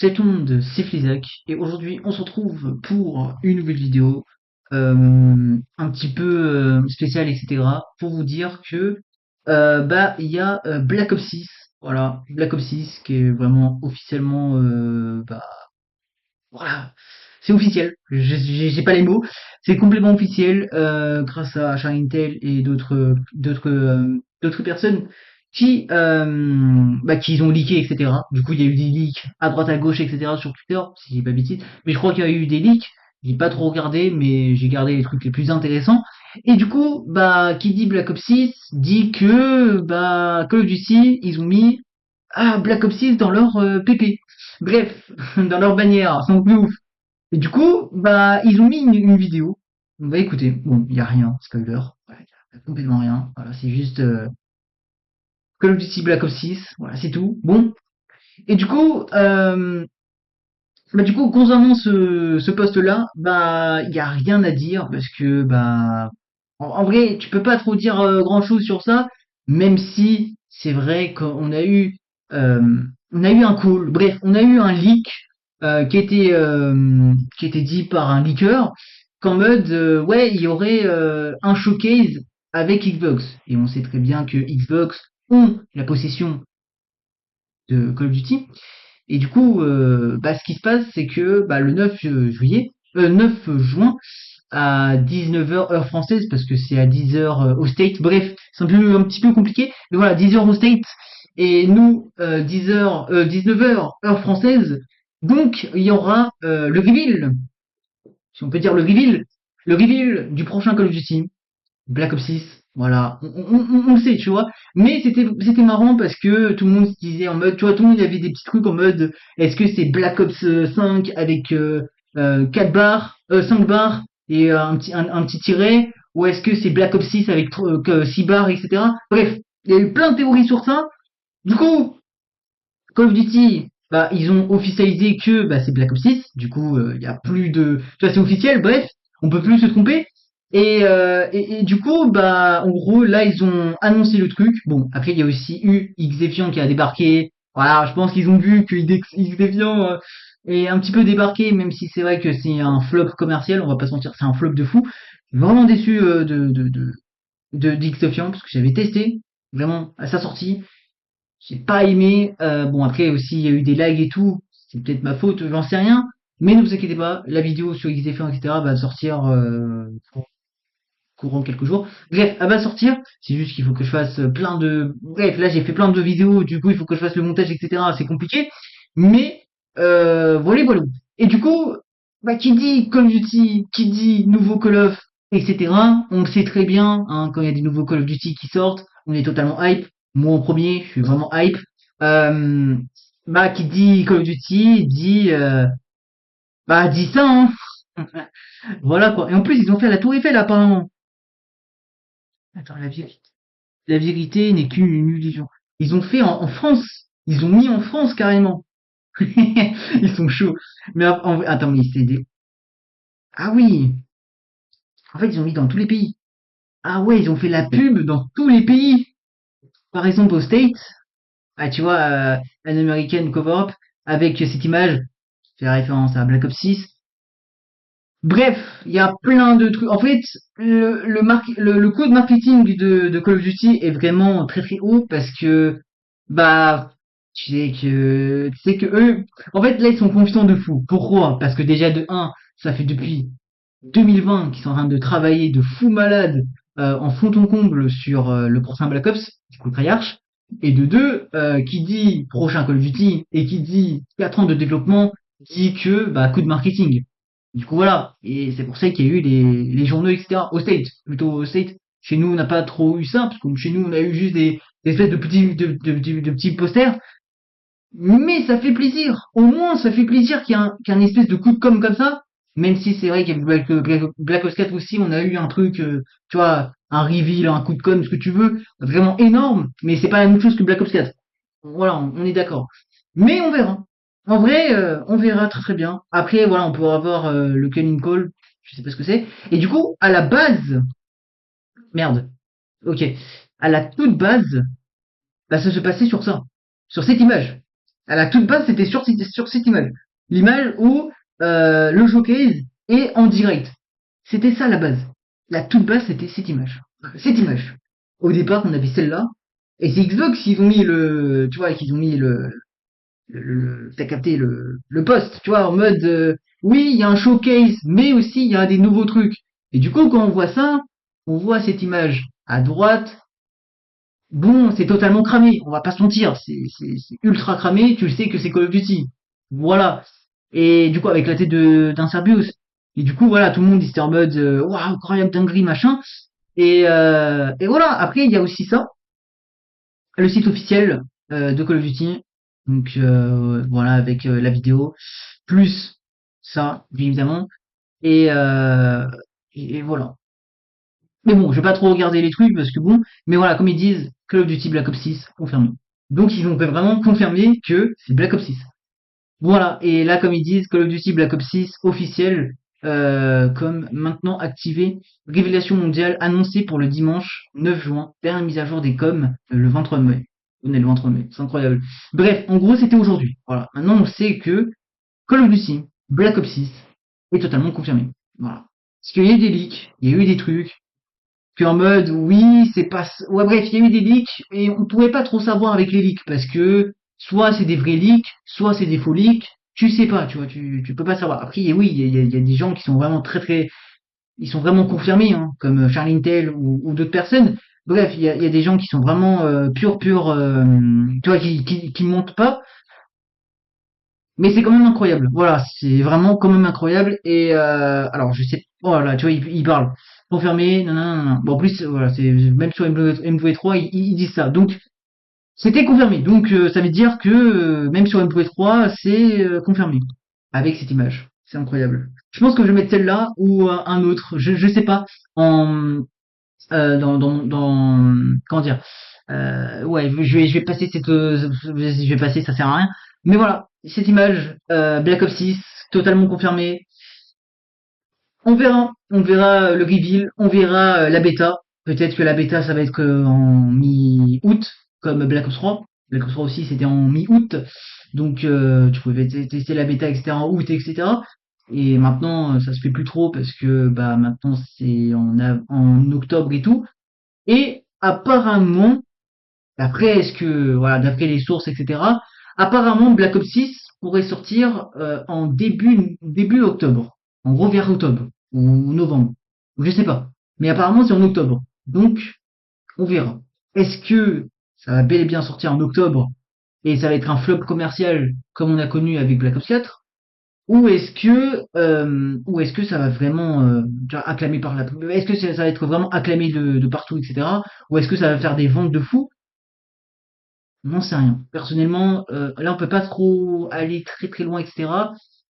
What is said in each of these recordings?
C'est tout le monde, c'est Flizac, et aujourd'hui on se retrouve pour une nouvelle vidéo, un petit peu spéciale, etc. Pour vous dire que il y a Black Ops 6, voilà, Black Ops 6 qui est vraiment officiellement, voilà, c'est officiel, j'ai pas les mots, c'est complètement officiel grâce à Charlie Intel et d'autres personnes qui ont leaké, etc. Du coup, il y a eu des leaks à droite à gauche, etc. sur Twitter, si j'ai pas de bêtises. Mais je crois qu'il y a eu des leaks. J'ai pas trop regardé, mais j'ai gardé les trucs les plus intéressants. Et du coup, qui dit Black Ops 6 dit que Call of Duty, ils ont mis Black Ops 6 dans leur PP. Bref, dans leur bannière, c'est un peu ouf. Et du coup, ils ont mis une vidéo. On va écouter. Bon, il y a rien, spoiler. Voilà, y a complètement rien. Voilà, c'est juste Call of Duty Black Ops 6. Voilà, c'est tout. Bon. Et du coup, concernant ce poste-là, il y a rien à dire parce que, en vrai, tu peux pas trop dire grand-chose sur ça, même si c'est vrai euh, on a eu un call. Bref, on a eu un leak qui était dit par un leaker, qu'en mode, ouais, il y aurait un showcase avec Xbox. Et on sait très bien que Xbox ont la possession de Call of Duty. Et du coup, ce qui se passe, c'est que le 9 juin, à 19h heure française, parce que c'est à 10h au State, bref, c'est un petit peu compliqué, mais voilà, 10h au State, et nous, 19h heure française, donc il y aura le reveal, si on peut dire le reveal du prochain Call of Duty. Black Ops 6, voilà, on le sait, tu vois. Mais c'était marrant parce que tout le monde se disait en mode, tu vois, tout le monde avait des petits trucs en mode, est-ce que c'est Black Ops 5 avec 4 barres, 5 barres et un petit tiret, ou est-ce que c'est Black Ops 6 avec 6 barres, etc. Bref, il y a eu plein de théories sur ça. Du coup, Call of Duty, ils ont officialisé que c'est Black Ops 6. Du coup, il y a plus de, tu vois, c'est officiel. Bref, on peut plus se tromper. Et du coup, en gros, là, ils ont annoncé le truc. Bon, après, il y a aussi eu Xdefiant qui a débarqué. Voilà, je pense qu'ils ont vu que Xdefiant est un petit peu débarqué, même si c'est vrai que c'est un flop commercial. On va pas se mentir, c'est un flop de fou. Je suis vraiment déçu de d'Xdefiant parce que j'avais testé vraiment à sa sortie. J'ai pas aimé. Bon, après aussi, il y a eu des lags et tout. C'est peut-être ma faute, j'en sais rien. Mais ne vous inquiétez pas, la vidéo sur XDF1, etc. va sortir courant quelques jours. Bref, elle va sortir. C'est juste qu'il faut que je fasse plein de... Bref, là, j'ai fait plein de vidéos. Du coup, il faut que je fasse le montage, etc. C'est compliqué. Mais, voilà, voilà. Et du coup, qui dit Call of Duty, qui dit nouveau Call of, etc. On le sait très bien, hein, quand il y a des nouveaux Call of Duty qui sortent, on est totalement hype. Moi en premier, je suis vraiment hype. Euh, qui dit Call of Duty, dit ça, hein. Voilà quoi. Et en plus, ils ont fait la Tour Eiffel apparemment. Attends, la vérité n'est qu'une illusion. Ils ont fait en France. Ils ont mis en France carrément. Ils sont chauds. Mais attends, mais c'est des... Ah oui. En fait, ils ont mis dans tous les pays. Ah ouais, ils ont fait la pub dans tous les pays. Par exemple, aux States, tu vois, un American Cover-Up, avec cette image, qui fait référence à Black Ops 6. Bref, il y a plein de trucs. En fait, le coût de marketing de Call of Duty est vraiment très très haut parce que, bah, tu sais que eux, en fait, là, ils sont confiants de fou. Pourquoi? Parce que déjà, de un, ça fait depuis 2020 qu'ils sont en train de travailler de fou malade en fond en comble sur le prochain Black Ops, du coup Treyarch. Et de deux, qui dit prochain Call of Duty et qui dit 4 ans de développement dit que coup de marketing. Du coup voilà, et c'est pour ça qu'il y a eu les journaux, etc. Au State, plutôt au State. Chez nous, on n'a pas trop eu ça, parce que chez nous, on a eu juste des espèces de petits posters. Mais ça fait plaisir. Au moins, ça fait plaisir qu'il y ait un espèce de coup de com' comme ça. Même si c'est vrai qu'avec Black Ops 4 aussi, on a eu un truc, tu vois, un reveal, un coup de com', ce que tu veux, vraiment énorme. Mais c'est pas la même chose que Black Ops 4. Voilà, on est d'accord. Mais on verra. En vrai, on verra très très bien. Après, voilà, on pourra avoir le Cunning Call. Je sais pas ce que c'est. Et du coup, à la base, merde. Ok. À la toute base, ça se passait sur ça. Sur cette image. À la toute base, c'était sur cette image. L'image où le showcase est en direct. C'était ça la base. La toute base, c'était cette image. Cette image. Au départ, on avait celle-là. Et c'est Xbox qui ont mis le, tu vois, qu'ils ont mis t'as capté le post, tu vois, en mode, oui, il y a un showcase, mais aussi il y a des nouveaux trucs. Et du coup, quand on voit ça, on voit cette image à droite. Bon, c'est totalement cramé, on va pas se mentir, c'est ultra cramé, tu le sais que c'est Call of Duty. Voilà. Et du coup, avec la tête d'un Cerberus. Et du coup, voilà, tout le monde, il était en mode, waouh, incroyable dinguerie, machin. Et voilà, après, il y a aussi ça, le site officiel de Call of Duty. Donc, voilà, avec la vidéo, plus ça, bien évidemment. Et, euh, et voilà. Mais bon, je vais pas trop regarder les trucs parce que bon, mais voilà, comme ils disent, Call of Duty Black Ops 6 confirmé. Donc ils ont vraiment confirmé que c'est Black Ops 6. Voilà, et là comme ils disent, Call of Duty Black Ops 6 officiel, comme maintenant activé, révélation mondiale annoncée pour le dimanche 9 juin, dernière mise à jour des coms le 23 mai. On est le 23 mai, c'est incroyable. Bref, en gros c'était aujourd'hui. Voilà, maintenant on sait que Call of Duty Black Ops 6 est totalement confirmé. Voilà. Parce qu'il y a eu des leaks, il y a eu des trucs, puis en mode, oui, c'est pas, ouais, bref, il y a eu des leaks et on pouvait pas trop savoir avec les leaks parce que soit c'est des vrais leaks, soit c'est des faux leaks. Tu sais pas, tu vois, tu peux pas savoir. Après, oui, il y a des gens qui sont vraiment ils sont vraiment confirmés, hein, comme Charlie Intel ou d'autres personnes. Bref, il y a des gens qui sont vraiment pur, tu vois, qui montent pas. Mais c'est quand même incroyable. Voilà, c'est vraiment quand même incroyable. Et alors, je sais, voilà, tu vois, il parle. Confirmé, non, non, non, non. Bon, en plus, voilà, c'est même sur MW3, ils disent ça. Donc, c'était confirmé. Donc, ça veut dire que même sur MW3, c'est confirmé avec cette image. C'est incroyable. Je pense que je vais mettre celle-là ou un autre. Je sais pas. En comment dire. Ouais, je vais passer je vais passer, ça sert à rien. Mais voilà, cette image, Black Ops 6, totalement confirmée. On verra le reveal, on verra la bêta. Peut-être que la bêta, ça va être en mi-août, comme Black Ops 3. Black Ops 3 aussi, c'était en mi-août. Donc, tu pouvais tester la bêta, etc. en août, etc. Et maintenant, ça se fait plus trop parce que bah maintenant c'est en octobre et tout. Et apparemment, d'après les sources, etc., apparemment Black Ops 6 pourrait sortir en début octobre. En gros, vers octobre ou novembre. Je sais pas. Mais apparemment, c'est en octobre. Donc, on verra. Est-ce que ça va bel et bien sortir en octobre et ça va être un flop commercial comme on a connu avec Black Ops 4? Ou est-ce que ça va vraiment acclamé par la est-ce que ça va être vraiment acclamé de partout, etc. Ou est-ce que ça va faire des ventes de fou? On n'en sait rien. Personnellement, là on peut pas trop aller très très loin, etc.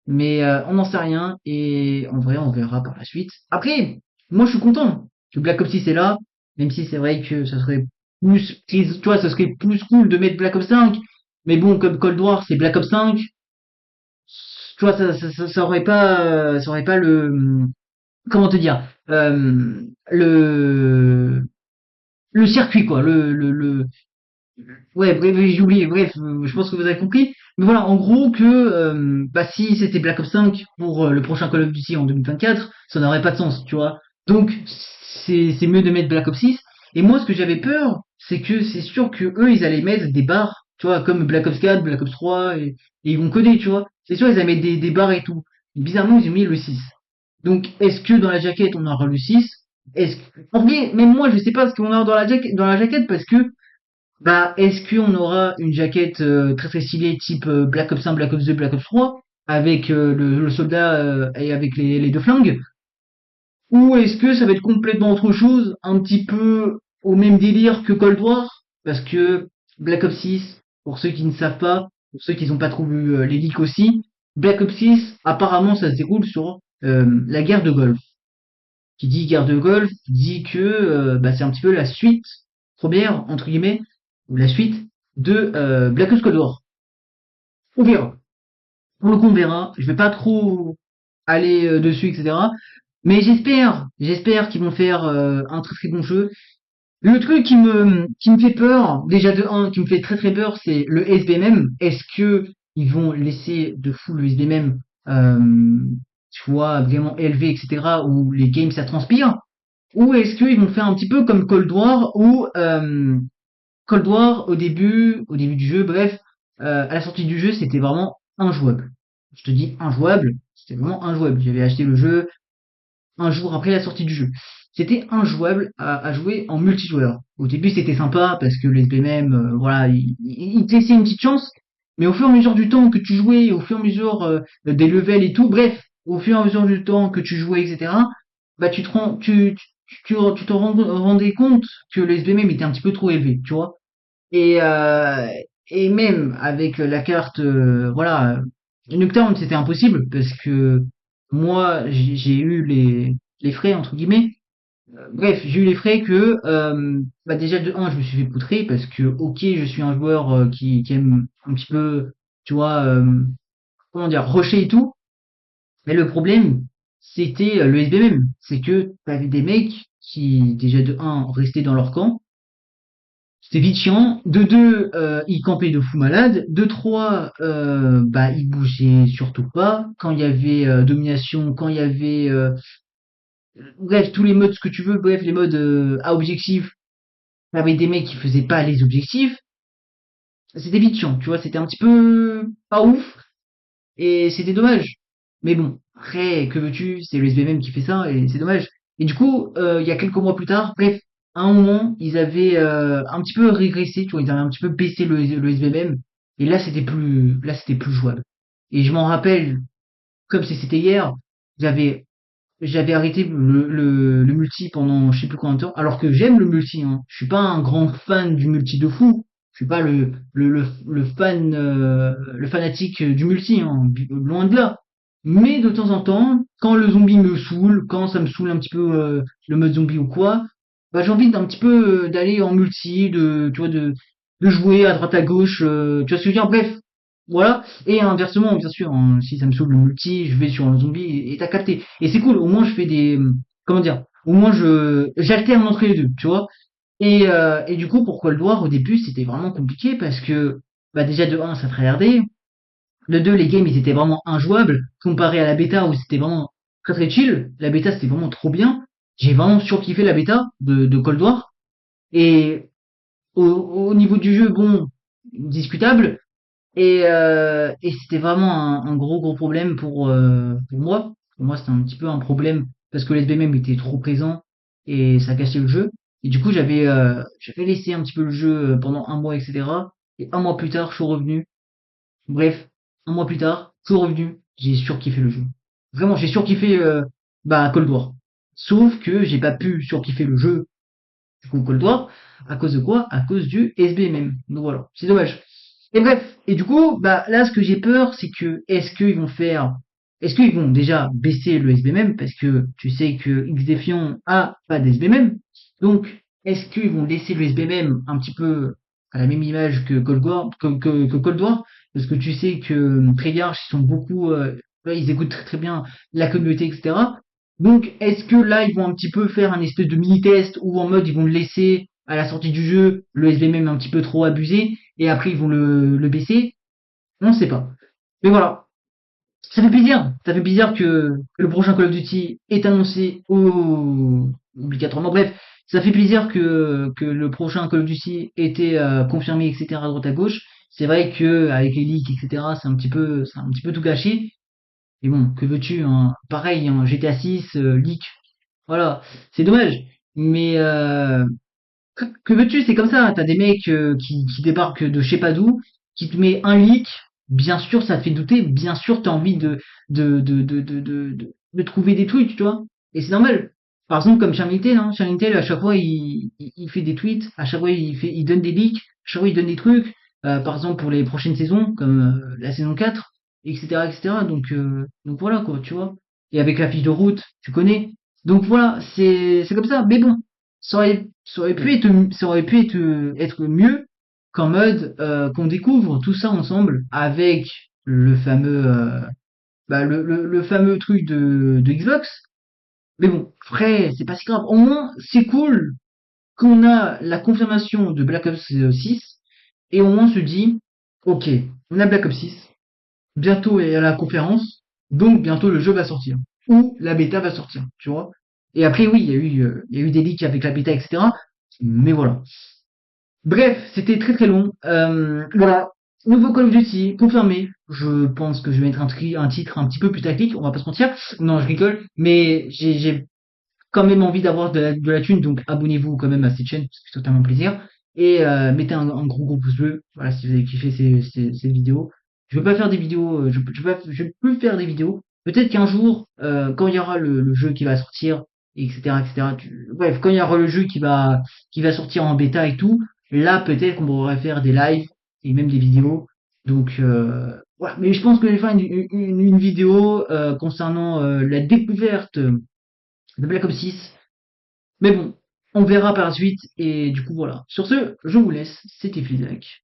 Mais on n'en sait rien et en vrai on verra par la suite. Après, moi je suis content que Black Ops 6 est là, même si c'est vrai que ça serait tu vois, ça serait plus cool de mettre Black Ops 5. Mais bon, comme Cold War c'est Black Ops 5, tu vois, ça aurait pas comment te dire, le, le circuit, quoi, ouais, bref, j'ai oublié, bref, je pense que vous avez compris. Mais voilà, en gros que, bah, si c'était Black Ops 5 pour le prochain Call of Duty en 2024, ça n'aurait pas de sens, tu vois. Donc, c'est mieux de mettre Black Ops 6. Et moi, ce que j'avais peur, c'est que c'est sûr que eux, ils allaient mettre des barres, tu vois, comme Black Ops 4, Black Ops 3, et ils vont coder, tu vois. C'est sûr, ils allaient mettre des barres et tout. Bizarrement, ils ont mis le 6. Donc, est-ce que dans la jaquette, on aura le 6? En vrai, même moi, je sais pas ce qu'on aura dans la jaquette parce que bah, est-ce qu'on aura une jaquette très très stylée type Black Ops 1, Black Ops 2, Black Ops 3 avec le soldat et avec les deux flingues? Ou est-ce que ça va être complètement autre chose, un petit peu au même délire que Cold War? Parce que Black Ops 6, pour ceux qui ne savent pas, pour ceux qui n'ont pas trop vu les leaks aussi, Black Ops 6, apparemment ça se déroule sur la guerre de Golfe. Qui dit guerre de Golfe dit que bah, c'est un petit peu la suite première, entre guillemets, ou la suite de Black Ops Cold War. On verra. Pour le coup, on verra. Je vais pas trop aller dessus, etc. Mais j'espère qu'ils vont faire un très très bon jeu. Le truc qui me fait peur, déjà de un, qui me fait très très peur, c'est le SBMM. Est-ce que ils vont laisser de fou le SBMM, tu vois, vraiment élevé, etc., où les games ça transpire? Ou est-ce qu'ils vont faire un petit peu comme Cold War, où Cold War au début du jeu, bref, à la sortie du jeu, c'était vraiment injouable. Je te dis injouable, c'était vraiment injouable. J'avais acheté le jeu un jour après la sortie du jeu. C'était injouable à jouer en multijoueur. Au début, c'était sympa parce que les BMM, voilà, ils te laissaient une petite chance. Mais au fur et à mesure du temps que tu jouais, au fur et à mesure des levels et tout, bref, au fur et à mesure du temps que tu jouais, etc., bah tu te rends, tu te rendais compte que le SBMM était un petit peu trop élevé, tu vois. Et, euh, et même avec la carte, voilà, Nocturne, c'était impossible parce que moi, j'ai eu les frais, entre guillemets. Bref, j'ai eu les frais que, bah déjà de un, je me suis fait poutrer parce que, ok, je suis un joueur qui aime un petit peu, tu vois, comment dire, rusher et tout. Mais le problème, c'était le SBMM. C'est que t'avais des mecs qui, déjà de un, restaient dans leur camp. C'était vite chiant. De deux, il campait de fou malade. De trois, bah il bougeait surtout pas. Quand il y avait domination, quand il y avait bref tous les modes ce que tu veux, bref les modes à objectif, t'avais des mecs qui faisaient pas les objectifs. C'était vite chiant, tu vois. C'était un petit peu pas ouf et c'était dommage. Mais bon, après que veux-tu, c'est le SBMM qui fait ça et c'est dommage. Et du coup, il y a quelques mois plus tard, bref, à un moment, ils avaient un petit peu régressé, tu vois, ils avaient un petit peu baissé le SBMM, et là c'était plus jouable. Et je m'en rappelle, comme si c'était hier, j'avais, j'avais arrêté le multi pendant je sais plus combien de temps, alors que j'aime le multi, hein. Je suis pas un grand fan du multi de fou. Je suis pas le fan, le fanatique du multi, hein, loin de là. Mais de temps en temps, quand le zombie me saoule, quand ça me saoule un petit peu le mode zombie ou quoi, bah j'ai envie d'un petit peu d'aller en multi, tu vois, de jouer à droite à gauche, tu vois ce que je veux dire. Bref, voilà. Et inversement, bien sûr, hein, si ça me saoule le multi, je vais sur un zombie et t'as capté. Et c'est cool, au moins je fais des, comment dire, au moins j'alterne entre les deux, tu vois. Et du coup, pour Cold War, au début, c'était vraiment compliqué parce que, bah déjà de un ça tryhardait. De 2 les games, ils étaient vraiment injouables comparé à la bêta où c'était vraiment très très chill. La bêta, c'était vraiment trop bien. J'ai vraiment surkiffé la bêta de Cold War. Et au niveau du jeu, bon, discutable. Et c'était vraiment un gros gros problème pour moi. Pour moi, c'était un petit peu un problème parce que l'SBMM était trop présent et ça cassait le jeu. Et du coup, j'avais laissé un petit peu le jeu pendant un mois, etc. Et un mois plus tard, je suis revenu. Bref, un mois plus tard, je suis revenu. J'ai surkiffé le jeu. Vraiment, j'ai surkiffé bah, Cold War. Sauf que j'ai pas pu surkiffer le jeu du coup Cold War. À cause de quoi? À cause du SBMM. Donc voilà, c'est dommage. Et bref, et du coup, bah là, ce que j'ai peur, c'est que est-ce qu'ils vont déjà baisser le SBMM parce que tu sais que XDefiant a pas d'SBMM. Donc, est-ce qu'ils vont laisser le SBMM un petit peu à la même image que Cold War, que Cold War, parce que tu sais que Treyarch, ils sont beaucoup, ouais, ils écoutent très très bien la communauté, etc. Donc, est-ce que là, ils vont un petit peu faire un espèce de mini-test ou en mode ils vont le laisser à la sortie du jeu, le SBMM un petit peu trop abusé, et après ils vont le baisser? On ne sait pas. Mais voilà, ça fait plaisir. Ça fait plaisir que le prochain Call of Duty est annoncé obligatoirement. Bref, ça fait plaisir que le prochain Call of Duty était confirmé, etc. à droite à gauche. C'est vrai que avec les leaks, etc., c'est un petit peu tout gâché. Mais bon, que veux-tu, hein, pareil, hein, GTA 6, leak, voilà, c'est dommage. Mais que veux-tu, c'est comme ça. T'as des mecs qui débarquent de je sais pas d'où, qui te met un leak. Bien sûr, ça te fait douter. Bien sûr, t'as envie de trouver des trucs, tu vois. Et c'est normal. Par exemple, comme Charmintel, hein. Charmintel, à chaque fois, il fait des tweets. À chaque fois, il donne des leaks. À chaque fois, il donne des trucs. Par exemple, pour les prochaines saisons, comme la saison 4, etc., etc. Donc voilà, quoi, tu vois. Et avec la fiche de route, tu connais. Donc voilà, c'est comme ça. Mais bon, ça aurait pu être, être mieux qu'en mode qu'on découvre tout ça ensemble avec le fameux, bah, le fameux truc de Xbox. Mais bon, après, c'est pas si grave. Au moins, c'est cool qu'on a la confirmation de Black Ops 6, et au moins on se dit, ok, on a Black Ops 6, bientôt est à la conférence, donc bientôt le jeu va sortir. Ou la bêta va sortir, tu vois. Et après, oui, il y a eu des leaks avec la bêta, etc. Mais voilà. Bref, c'était très très long. Voilà. Nouveau Call of Duty, confirmé. Je pense que je vais mettre un titre un petit peu plus tactique, on va pas se mentir. Non, je rigole. Mais j'ai quand même envie d'avoir de la thune, donc abonnez-vous quand même à cette chaîne, ça fait totalement plaisir. Et mettez un gros pouce bleu, voilà, si vous avez kiffé ces vidéos. Je vais pas faire des vidéos, je vais plus faire des vidéos. Peut-être qu'un jour, quand il y aura le jeu qui va sortir, etc., etc. Bref, quand il y aura le jeu qui va sortir en bêta et tout, là peut-être qu'on pourrait faire des lives et même des vidéos. Donc voilà. Mais je pense que je vais faire une vidéo concernant la découverte de Black Ops 6. Mais bon, on verra par la suite. Et du coup, voilà. Sur ce, je vous laisse. C'était Flisac.